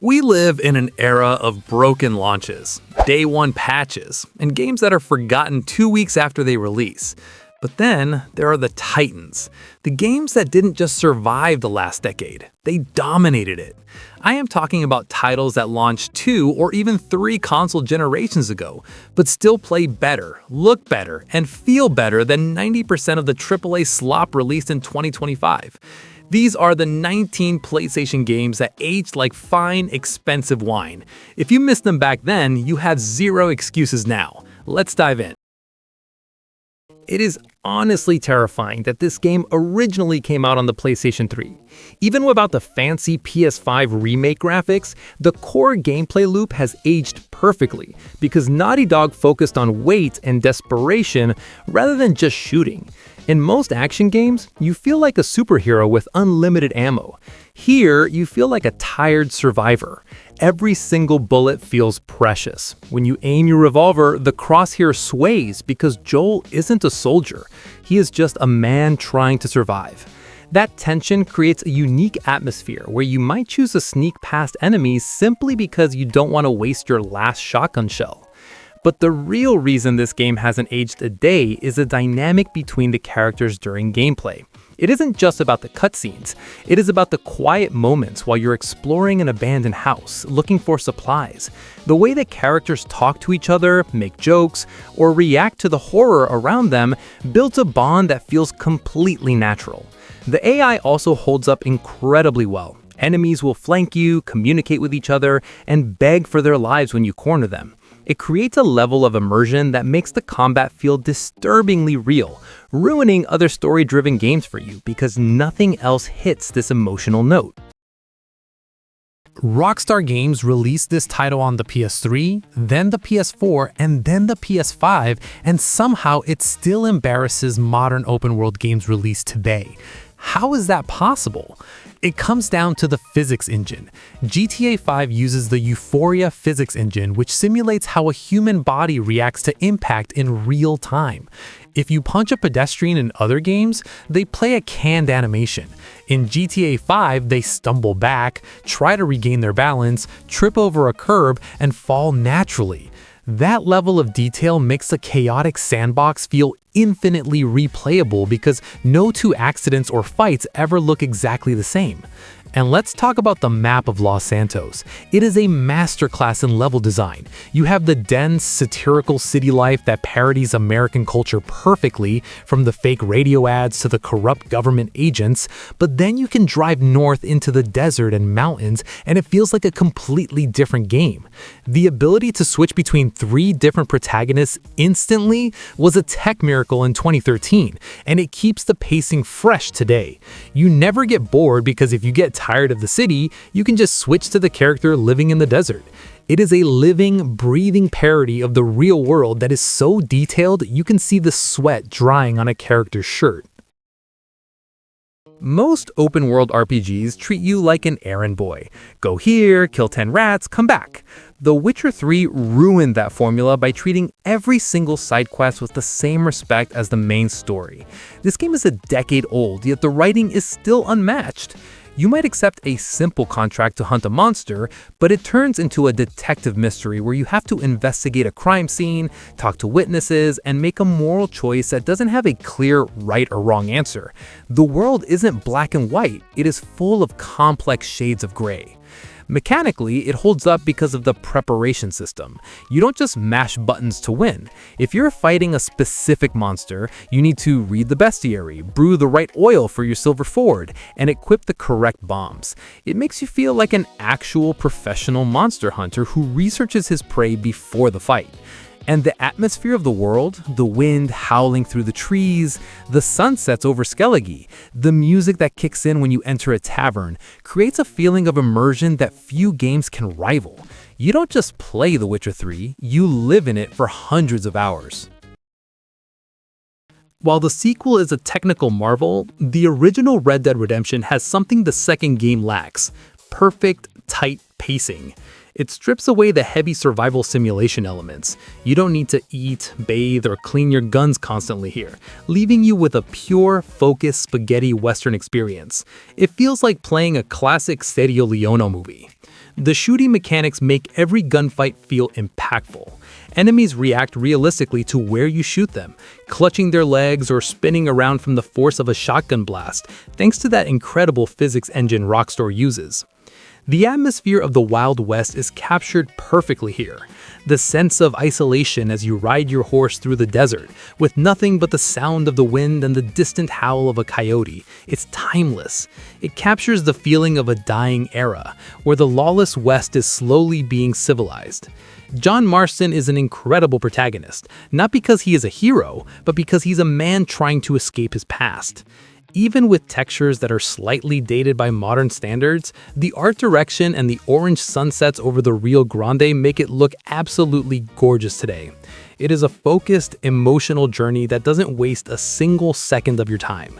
We live in an era of broken launches, day one patches, and games that are forgotten 2 weeks after they release. But then there are the titans, the games that didn't just survive the last decade, they dominated it. I am talking about titles that launched 2 or even 3 console generations ago, but still play better, look better, and feel better than 90% of the AAA slop released in 2025. These are the 19 PlayStation games that aged like fine, expensive wine. If you missed them back then, you have zero excuses now. Let's dive in. It is honestly terrifying that this game originally came out on the PlayStation 3. Even without the fancy PS5 remake graphics, the core gameplay loop has aged perfectly because Naughty Dog focused on weight and desperation rather than just shooting. In most action games, you feel like a superhero with unlimited ammo. Here, you feel like a tired survivor. Every single bullet feels precious. When you aim your revolver, the crosshair sways because Joel isn't a soldier. He is just a man trying to survive. That tension creates a unique atmosphere where you might choose to sneak past enemies simply because you don't want to waste your last shotgun shell. But the real reason this game hasn't aged a day is the dynamic between the characters during gameplay. It isn't just about the cutscenes, it is about the quiet moments while you're exploring an abandoned house, looking for supplies. The way that characters talk to each other, make jokes, or react to the horror around them builds a bond that feels completely natural. The AI also holds up incredibly well. Enemies will flank you, communicate with each other, and beg for their lives when you corner them. It creates a level of immersion that makes the combat feel disturbingly real, ruining other story-driven games for you because nothing else hits this emotional note. Rockstar Games released this title on the PS3, then the PS4, and then the PS5, and somehow it still embarrasses modern open-world games released today. How is that possible? It comes down to the physics engine. GTA 5 uses the Euphoria physics engine, which simulates how a human body reacts to impact in real time. If you punch a pedestrian in other games, they play a canned animation. In GTA 5, they stumble back, try to regain their balance, trip over a curb, and fall naturally. That level of detail makes a chaotic sandbox feel infinitely replayable because no two accidents or fights ever look exactly the same. And let's talk about the map of Los Santos. It is a masterclass in level design. You have the dense, satirical city life that parodies American culture perfectly, from the fake radio ads to the corrupt government agents, but then you can drive north into the desert and mountains, and it feels like a completely different game. The ability to switch between 3 different protagonists instantly was a tech miracle in 2013, and it keeps the pacing fresh today. You never get bored because if you get tired of the city, you can just switch to the character living in the desert. It is a living, breathing parody of the real world that is so detailed you can see the sweat drying on a character's shirt. Most open-world RPGs treat you like an errand boy. Go here, kill 10 rats, come back. The Witcher 3 ruined that formula by treating every single side quest with the same respect as the main story. This game is a decade old, yet the writing is still unmatched. You might accept a simple contract to hunt a monster, but it turns into a detective mystery where you have to investigate a crime scene, talk to witnesses, and make a moral choice that doesn't have a clear right or wrong answer. The world isn't black and white, it is full of complex shades of gray. Mechanically, it holds up because of the preparation system. You don't just mash buttons to win. If you're fighting a specific monster, you need to read the bestiary, brew the right oil for your silver forward, and equip the correct bombs. It makes you feel like an actual professional monster hunter who researches his prey before the fight. And the atmosphere of the world, the wind howling through the trees, the sunsets over Skellige, the music that kicks in when you enter a tavern, creates a feeling of immersion that few games can rival. You don't just play The Witcher 3, you live in it for hundreds of hours. While the sequel is a technical marvel, the original Red Dead Redemption has something the second game lacks: perfect, tight pacing. It strips away the heavy survival simulation elements. You don't need to eat, bathe, or clean your guns constantly here, leaving you with a pure, focused spaghetti western experience. It feels like playing a classic Sergio Leone movie. The shooting mechanics make every gunfight feel impactful. Enemies react realistically to where you shoot them, clutching their legs or spinning around from the force of a shotgun blast, thanks to that incredible physics engine Rockstar uses. The atmosphere of the Wild West is captured perfectly here. The sense of isolation as you ride your horse through the desert, with nothing but the sound of the wind and the distant howl of a coyote. It's timeless. It captures the feeling of a dying era, where the lawless West is slowly being civilized. John Marston is an incredible protagonist, not because he is a hero, but because he's a man trying to escape his past. Even with textures that are slightly dated by modern standards, the art direction and the orange sunsets over the Rio Grande make it look absolutely gorgeous today. It is a focused, emotional journey that doesn't waste a single second of your time.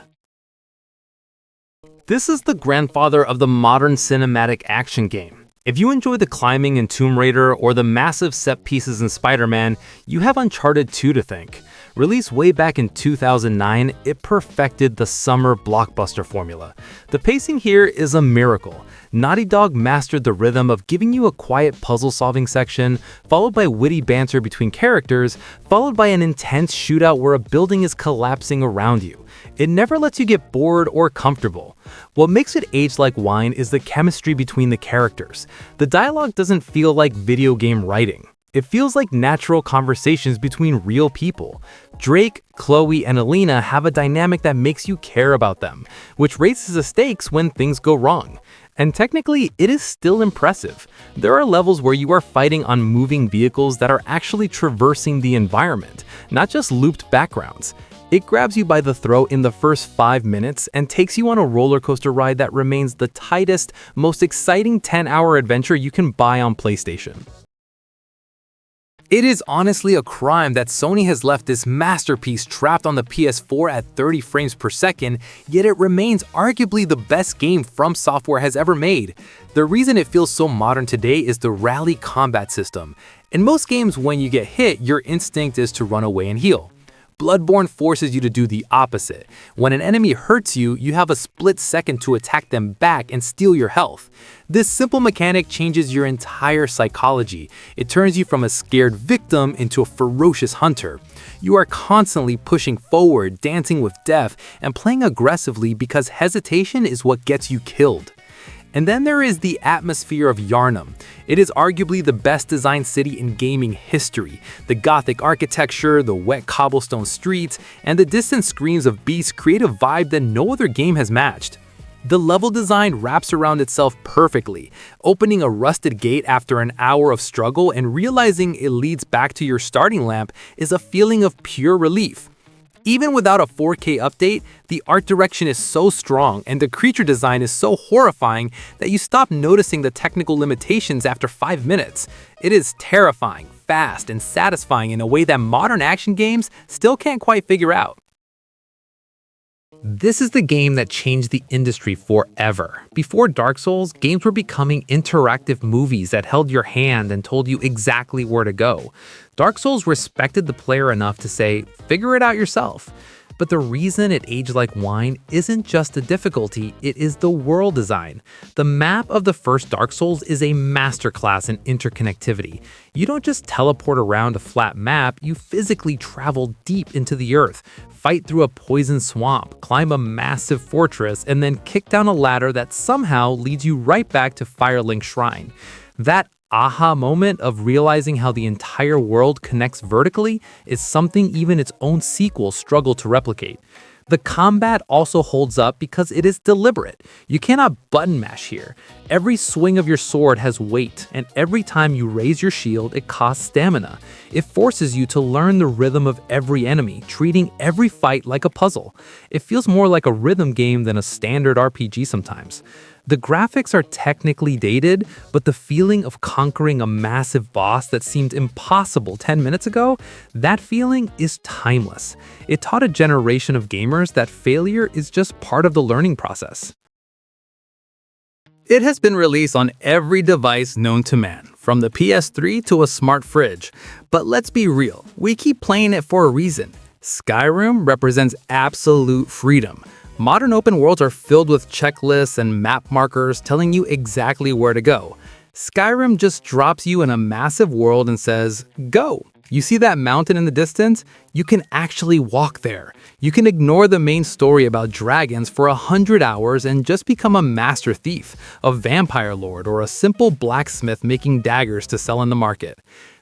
This is the grandfather of the modern cinematic action game. If you enjoy the climbing in Tomb Raider or the massive set pieces in Spider-Man, you have Uncharted 2 to thank. Released way back in 2009, it perfected the summer blockbuster formula. The pacing here is a miracle. Naughty Dog mastered the rhythm of giving you a quiet puzzle-solving section, followed by witty banter between characters, followed by an intense shootout where a building is collapsing around you. It never lets you get bored or comfortable. What makes it age like wine is the chemistry between the characters. The dialogue doesn't feel like video game writing. It feels like natural conversations between real people. Drake, Chloe, and Alina have a dynamic that makes you care about them, which raises the stakes when things go wrong. And technically, it is still impressive. There are levels where you are fighting on moving vehicles that are actually traversing the environment, not just looped backgrounds. It grabs you by the throat in the first 5 minutes and takes you on a roller coaster ride that remains the tightest, most exciting 10-hour adventure you can buy on PlayStation. It is honestly a crime that Sony has left this masterpiece trapped on the PS4 at 30 frames per second, yet it remains arguably the best game From Software has ever made. The reason it feels so modern today is the rally combat system. In most games, when you get hit, your instinct is to run away and heal. Bloodborne forces you to do the opposite. When an enemy hurts you, you have a split second to attack them back and steal your health. This simple mechanic changes your entire psychology. It turns you from a scared victim into a ferocious hunter. You are constantly pushing forward, dancing with death, and playing aggressively because hesitation is what gets you killed. And then there is the atmosphere of Yharnam. It is arguably the best designed city in gaming history. The gothic architecture, the wet cobblestone streets, and the distant screams of beasts create a vibe that no other game has matched. The level design wraps around itself perfectly. Opening a rusted gate after an hour of struggle and realizing it leads back to your starting lamp is a feeling of pure relief. Even without a 4K update, the art direction is so strong and the creature design is so horrifying that you stop noticing the technical limitations after 5 minutes. It is terrifying, fast, and satisfying in a way that modern action games still can't quite figure out. This is the game that changed the industry forever. Before Dark Souls, games were becoming interactive movies that held your hand and told you exactly where to go. Dark Souls respected the player enough to say, figure it out yourself. But the reason it aged like wine isn't just the difficulty, it is the world design. The map of the first Dark Souls is a masterclass in interconnectivity. You don't just teleport around a flat map, you physically travel deep into the earth, fight through a poison swamp, climb a massive fortress, and then kick down a ladder that somehow leads you right back to Firelink Shrine. That aha moment of realizing how the entire world connects vertically is something even its own sequels struggle to replicate. The combat also holds up because it is deliberate. You cannot button mash here. Every swing of your sword has weight, and every time you raise your shield, it costs stamina. It forces you to learn the rhythm of every enemy, treating every fight like a puzzle. It feels more like a rhythm game than a standard RPG sometimes. The graphics are technically dated, but the feeling of conquering a massive boss that seemed impossible 10 minutes ago, that feeling is timeless. It taught a generation of gamers that failure is just part of the learning process. It has been released on every device known to man, from the PS3 to a smart fridge. But let's be real, we keep playing it for a reason. Skyrim represents absolute freedom. Modern open worlds are filled with checklists and map markers telling you exactly where to go. Skyrim just drops you in a massive world and says, go. You see that mountain in the distance? You can actually walk there. You can ignore the main story about dragons for 100 hours and just become a master thief, a vampire lord, or a simple blacksmith making daggers to sell in the market.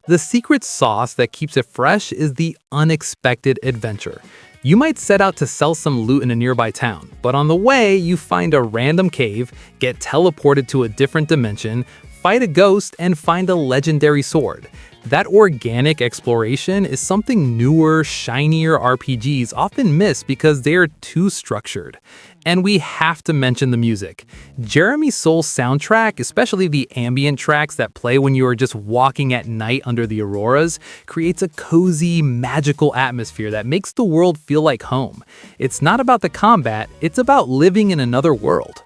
The secret sauce that keeps it fresh is the unexpected adventure. You might set out to sell some loot in a nearby town, but on the way, you find a random cave, get teleported to a different dimension, fight a ghost, and find a legendary sword. That organic exploration is something newer, shinier RPGs often miss because they are too structured. And we have to mention the music. Jeremy Soul's soundtrack, especially the ambient tracks that play when you are just walking at night under the auroras, creates a cozy, magical atmosphere that makes the world feel like home. It's not about the combat, it's about living in another world.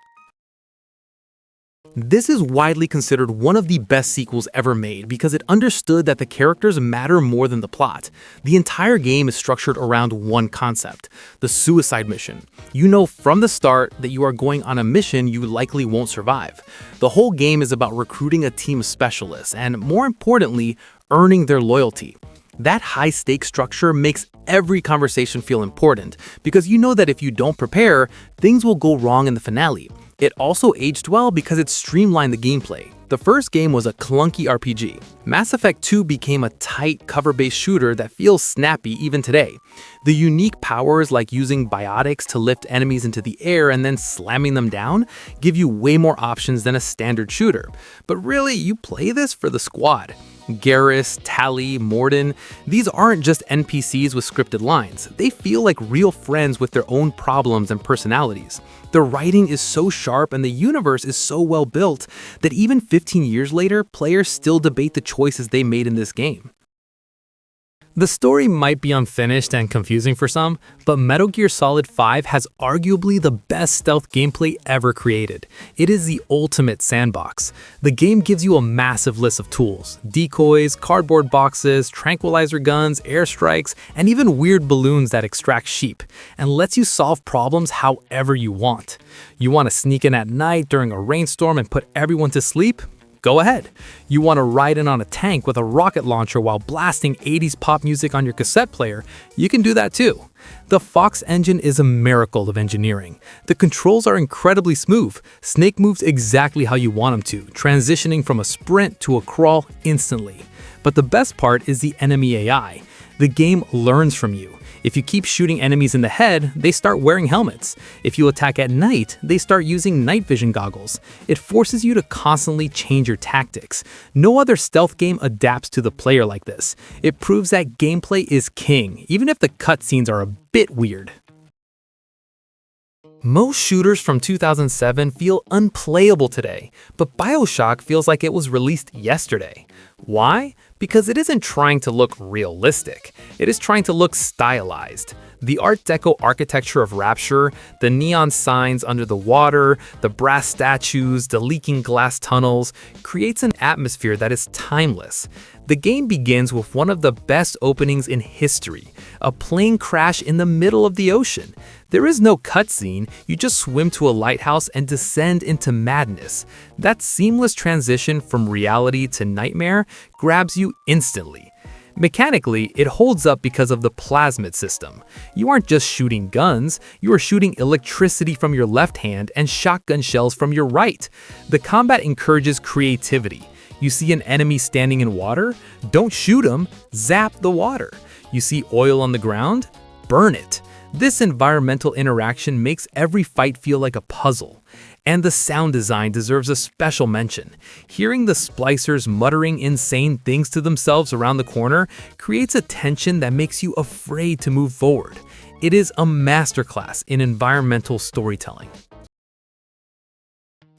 This is widely considered one of the best sequels ever made because it understood that the characters matter more than the plot. The entire game is structured around one concept, the suicide mission. You know from the start that you are going on a mission you likely won't survive. The whole game is about recruiting a team of specialists and, more importantly, earning their loyalty. That high-stakes structure makes every conversation feel important because you know that if you don't prepare, things will go wrong in the finale. It also aged well because it streamlined the gameplay. The first game was a clunky RPG. Mass Effect 2 became a tight, cover-based shooter that feels snappy even today. The unique powers like using biotics to lift enemies into the air and then slamming them down give you way more options than a standard shooter. But really, you play this for the squad. Garrus, Tali, Mordin, these aren't just NPCs with scripted lines. They feel like real friends with their own problems and personalities. The writing is so sharp and the universe is so well built that even 15 years later, players still debate the choices they made in this game. The story might be unfinished and confusing for some, but Metal Gear Solid 5 has arguably the best stealth gameplay ever created. It is the ultimate sandbox. The game gives you a massive list of tools: decoys, cardboard boxes, tranquilizer guns, airstrikes, and even weird balloons that extract sheep, and lets you solve problems however you want. You want to sneak in at night during a rainstorm and put everyone to sleep? Go ahead. You want to ride in on a tank with a rocket launcher while blasting 80s pop music on your cassette player? You can do that too. The Fox engine is a miracle of engineering. The controls are incredibly smooth. Snake moves exactly how you want him to, transitioning from a sprint to a crawl instantly. But the best part is the enemy AI. The game learns from you. If you keep shooting enemies in the head, they start wearing helmets. If you attack at night, they start using night vision goggles. It forces you to constantly change your tactics. No other stealth game adapts to the player like this. It proves that gameplay is king, even if the cutscenes are a bit weird. Most shooters from 2007 feel unplayable today, but BioShock feels like it was released yesterday. Why? Because it isn't trying to look realistic. It is trying to look stylized. The Art Deco architecture of Rapture, the neon signs under the water, the brass statues, the leaking glass tunnels, creates an atmosphere that is timeless. The game begins with one of the best openings in history, a plane crash in the middle of the ocean. There is no cutscene, you just swim to a lighthouse and descend into madness. That seamless transition from reality to nightmare grabs you instantly. Mechanically, it holds up because of the plasmid system. You aren't just shooting guns, you are shooting electricity from your left hand and shotgun shells from your right. The combat encourages creativity. You see an enemy standing in water? Don't shoot him, zap the water. You see oil on the ground? Burn it. This environmental interaction makes every fight feel like a puzzle. And the sound design deserves a special mention. Hearing the splicers muttering insane things to themselves around the corner creates a tension that makes you afraid to move forward. It is a masterclass in environmental storytelling.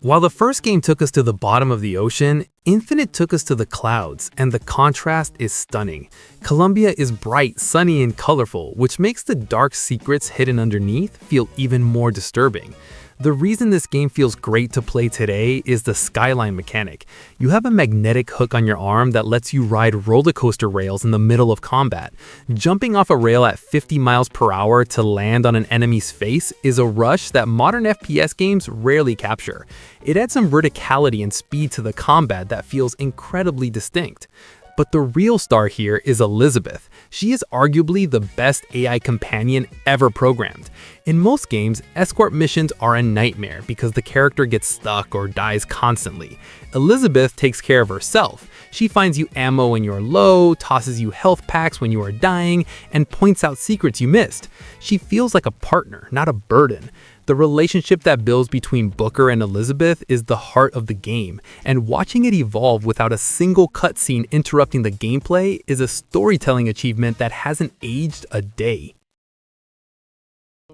While the first game took us to the bottom of the ocean, Infinite took us to the clouds, and the contrast is stunning. Columbia is bright, sunny, and colorful, which makes the dark secrets hidden underneath feel even more disturbing. The reason this game feels great to play today is the skyline mechanic. You have a magnetic hook on your arm that lets you ride roller coaster rails in the middle of combat. Jumping off a rail at 50 miles per hour to land on an enemy's face is a rush that modern FPS games rarely capture. It adds some verticality and speed to the combat that feels incredibly distinct. But the real star here is Elizabeth. She is arguably the best AI companion ever programmed. In most games, escort missions are a nightmare because the character gets stuck or dies constantly. Elizabeth takes care of herself. She finds you ammo when you're low, tosses you health packs when you are dying, and points out secrets you missed. She feels like a partner, not a burden. The relationship that builds between Booker and Elizabeth is the heart of the game, and watching it evolve without a single cutscene interrupting the gameplay is a storytelling achievement that hasn't aged a day.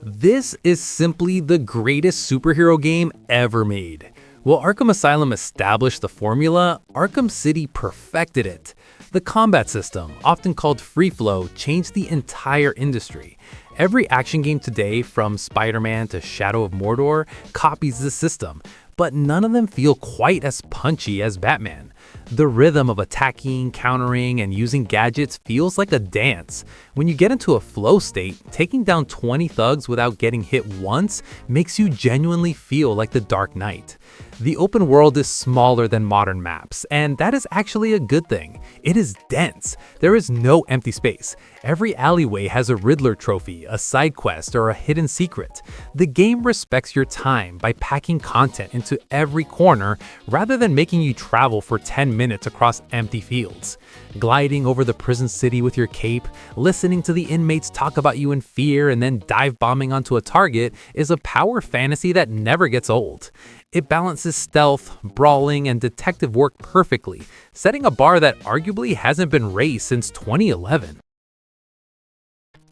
This is simply the greatest superhero game ever made. While Arkham Asylum established the formula, Arkham City perfected it. The combat system, often called free flow, changed the entire industry. Every action game today, from Spider-Man to Shadow of Mordor, copies this system, but none of them feel quite as punchy as Batman. The rhythm of attacking, countering, and using gadgets feels like a dance. When you get into a flow state, taking down 20 thugs without getting hit once makes you genuinely feel like the Dark Knight. The open world is smaller than modern maps, and that is actually a good thing. It is dense. There is no empty space. Every alleyway has a Riddler trophy, a side quest, or a hidden secret. The game respects your time by packing content into every corner rather than making you travel for 10 minutes across empty fields. Gliding over the prison city with your cape, listening to the inmates talk about you in fear, and then dive bombing onto a target is a power fantasy that never gets old. It balances stealth, brawling, and detective work perfectly, setting a bar that arguably hasn't been raised since 2011.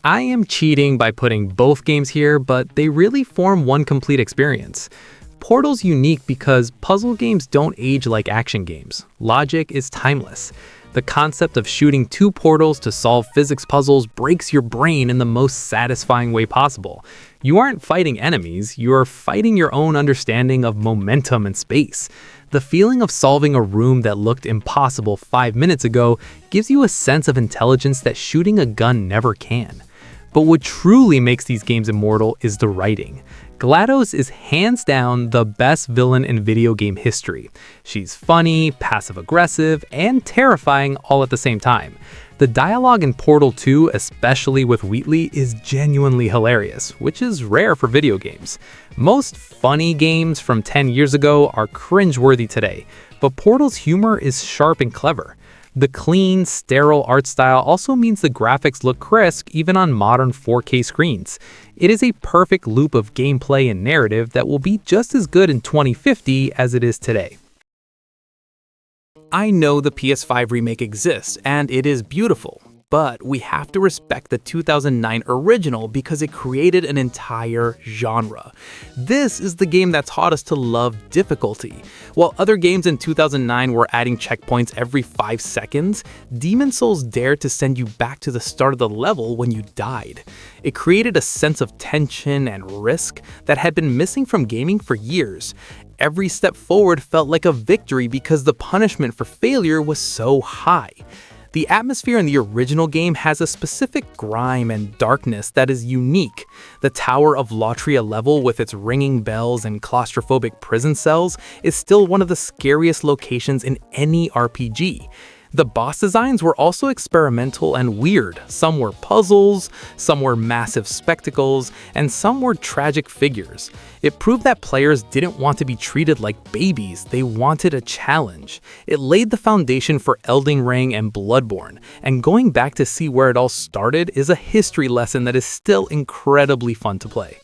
I am cheating by putting both games here, but they really form one complete experience. Portal's unique because puzzle games don't age like action games. Logic is timeless. The concept of shooting two portals to solve physics puzzles breaks your brain in the most satisfying way possible. You aren't fighting enemies, you are fighting your own understanding of momentum and space. The feeling of solving a room that looked impossible 5 minutes ago gives you a sense of intelligence that shooting a gun never can. But what truly makes these games immortal is the writing. GLaDOS is hands down the best villain in video game history. She's funny, passive-aggressive, and terrifying all at the same time. The dialogue in Portal 2, especially with Wheatley, is genuinely hilarious, which is rare for video games. Most funny games from 10 years ago are cringeworthy today, but Portal's humor is sharp and clever. The clean, sterile art style also means the graphics look crisp even on modern 4K screens. It is a perfect loop of gameplay and narrative that will be just as good in 2050 as it is today. I know the PS5 remake exists, and it is beautiful, but we have to respect the 2009 original because it created an entire genre. This is the game that taught us to love difficulty. While other games in 2009 were adding checkpoints every 5 seconds, Demon's Souls dared to send you back to the start of the level when you died. It created a sense of tension and risk that had been missing from gaming for years. Every step forward felt like a victory because the punishment for failure was so high. The atmosphere in the original game has a specific grime and darkness that is unique. The Tower of Latria level, with its ringing bells and claustrophobic prison cells, is still one of the scariest locations in any RPG. The boss designs were also experimental and weird. Some were puzzles, some were massive spectacles, and some were tragic figures. It proved that players didn't want to be treated like babies, they wanted a challenge. It laid the foundation for Elden Ring and Bloodborne, and going back to see where it all started is a history lesson that is still incredibly fun to play.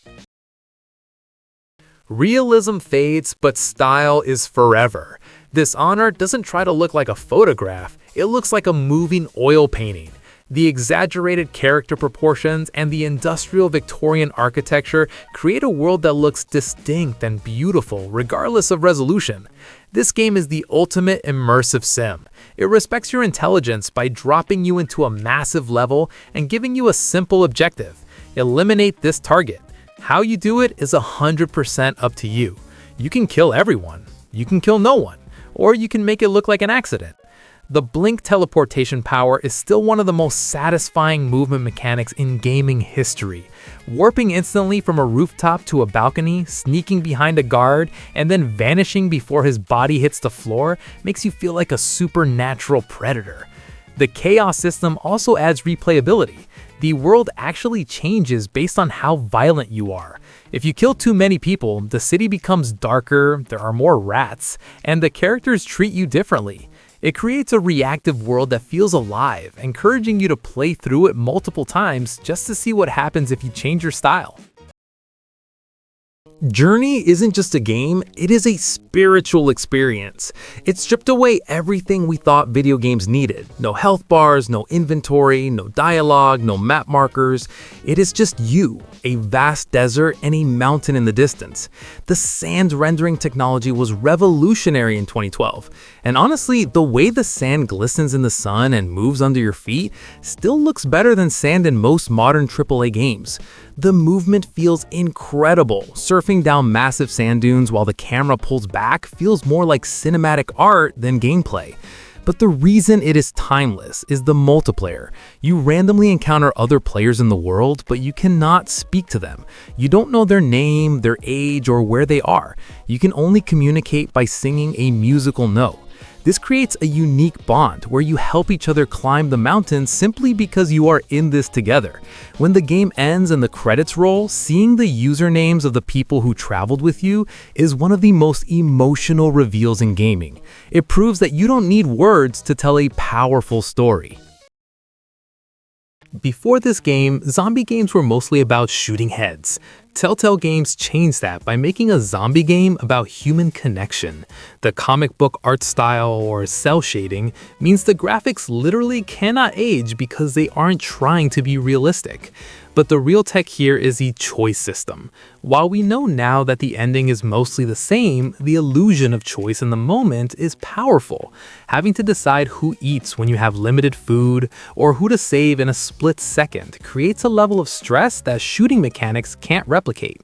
Realism fades, but style is forever. Dishonored doesn't try to look like a photograph, it looks like a moving oil painting. The exaggerated character proportions and the industrial Victorian architecture create a world that looks distinct and beautiful regardless of resolution. This game is the ultimate immersive sim. It respects your intelligence by dropping you into a massive level and giving you a simple objective: eliminate this target. How you do it is 100% up to you. You can kill everyone, you can kill no one, or you can make it look like an accident. The blink teleportation power is still one of the most satisfying movement mechanics in gaming history. Warping instantly from a rooftop to a balcony, sneaking behind a guard, and then vanishing before his body hits the floor makes you feel like a supernatural predator. The chaos system also adds replayability. The world actually changes based on how violent you are. If you kill too many people, the city becomes darker, there are more rats, and the characters treat you differently. It creates a reactive world that feels alive, encouraging you to play through it multiple times just to see what happens if you change your style. Journey isn't just a game, it is a spiritual experience. It stripped away everything we thought video games needed. No health bars, no inventory, no dialogue, no map markers. It is just you, a vast desert, and a mountain in the distance. The sand rendering technology was revolutionary in 2012. And honestly, the way the sand glistens in the sun and moves under your feet still looks better than sand in most modern AAA games. The movement feels incredible. Surfing down massive sand dunes while the camera pulls back feels more like cinematic art than gameplay. But the reason it is timeless is the multiplayer. You randomly encounter other players in the world, but you cannot speak to them. You don't know their name, their age, or where they are. You can only communicate by singing a musical note. This creates a unique bond where you help each other climb the mountain simply because you are in this together. When the game ends and the credits roll, seeing the usernames of the people who traveled with you is one of the most emotional reveals in gaming. It proves that you don't need words to tell a powerful story. Before this game, zombie games were mostly about shooting heads. Telltale Games changed that by making a zombie game about human connection. The comic book art style, or cell shading, means the graphics literally cannot age because they aren't trying to be realistic. But the real tech here is the choice system. While we know now that the ending is mostly the same, the illusion of choice in the moment is powerful. Having to decide who eats when you have limited food, or who to save in a split second, creates a level of stress that shooting mechanics can't replicate.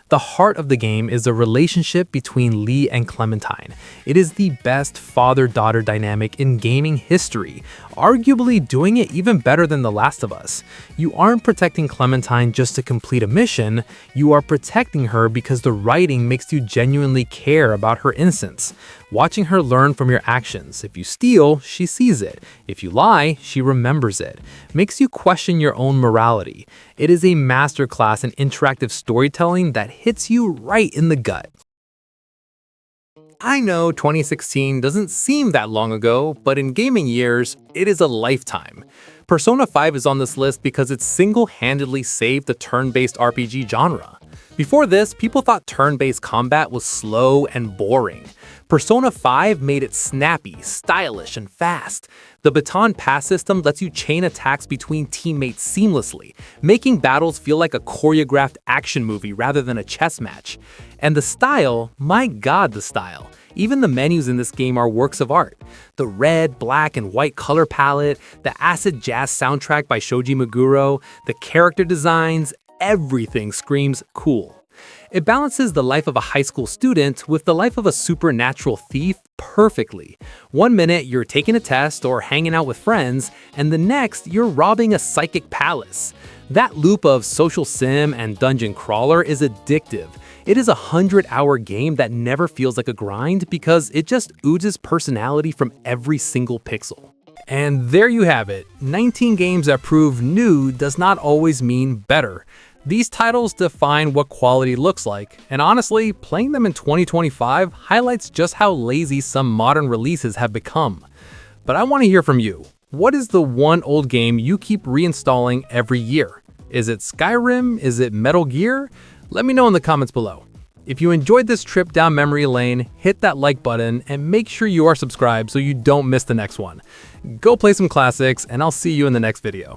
The heart of the game is the relationship between Lee and Clementine. It is the best father-daughter dynamic in gaming history, arguably doing it even better than The Last of Us. You aren't protecting Clementine just to complete a mission, you are protecting her because the writing makes you genuinely care about her innocence. Watching her learn from your actions. If you steal, she sees it. If you lie, she remembers it. Makes you question your own morality. It is a masterclass in interactive storytelling that hits you right in the gut. I know 2016 doesn't seem that long ago, but in gaming years, it is a lifetime. Persona 5 is on this list because it single-handedly saved the turn-based RPG genre. Before this, people thought turn-based combat was slow and boring. Persona 5 made it snappy, stylish, and fast. The baton pass system lets you chain attacks between teammates seamlessly, making battles feel like a choreographed action movie rather than a chess match. And the style, my god, the style. Even the menus in this game are works of art. The red, black, and white color palette, the acid jazz soundtrack by Shoji Meguro, the character designs, everything screams cool. It balances the life of a high school student with the life of a supernatural thief perfectly. One minute you're taking a test or hanging out with friends, and the next you're robbing a psychic palace. That loop of social sim and dungeon crawler is addictive. It is a 100-hour game that never feels like a grind because it just oozes personality from every single pixel. And there you have it, 19 games that prove new does not always mean better. These titles define what quality looks like, and honestly, playing them in 2025 highlights just how lazy some modern releases have become. But I want to hear from you. What is the one old game you keep reinstalling every year? Is it Skyrim? Is it Metal Gear? Let me know in the comments below. If you enjoyed this trip down memory lane, hit that like button and make sure you are subscribed so you don't miss the next one. Go play some classics, and I'll see you in the next video.